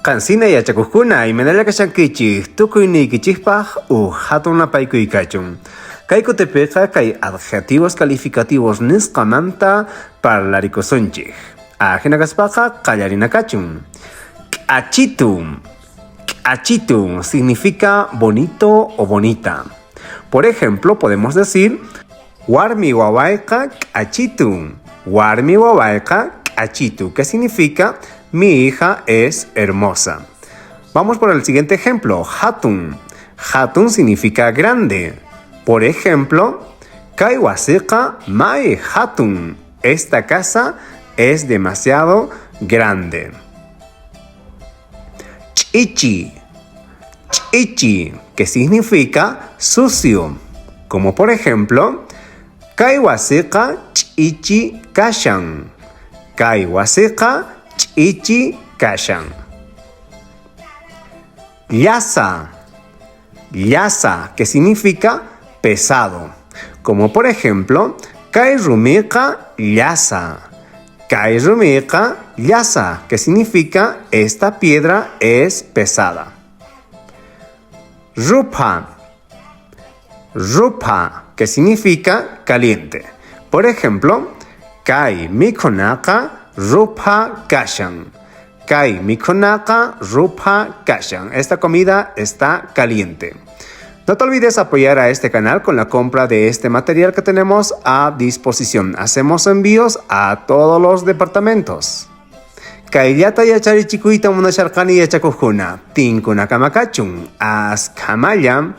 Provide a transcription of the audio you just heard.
Qansina yachakuqkuna imanalla kashankichik tukuynikichikpaq hatun napaykuykachun. Kay kutipiqa kay adjetivos calificativos nisqamanta parlarikusunchik. Ajinakaspaqa qallarinakachun. K'achitu significa bonito o bonita. Por ejemplo, podemos decir warmi wawayqa k'achitu. Warmi wawayqa k'achitu, que significa mi hija es hermosa. Vamos por el siguiente ejemplo. Hatun. Hatun significa grande. Por ejemplo, kay wasiqa may hatun. Esta casa es demasiado grande. Ch'ichi, que significa sucio. Como por ejemplo, kay wasiqa ch'ichi kashan. Kay wasiqa ch'ichi kashan. Llasa, que significa pesado. Como por ejemplo, kay rumiqa llasa. Kay rumiqa llasa, que significa esta piedra es pesada. Rupa, que significa caliente. Por ejemplo, kay mikhunaqa rupa kashan. Kay mikhunaqa rupa kashan. Esta comida está caliente. No te olvides apoyar a este canal con la compra de este material que tenemos a disposición. Hacemos envíos a todos los departamentos. Kayllata yacharichikuyta munasharqani yachakuqkuna. Tinkuna kamakachun. Askamalla.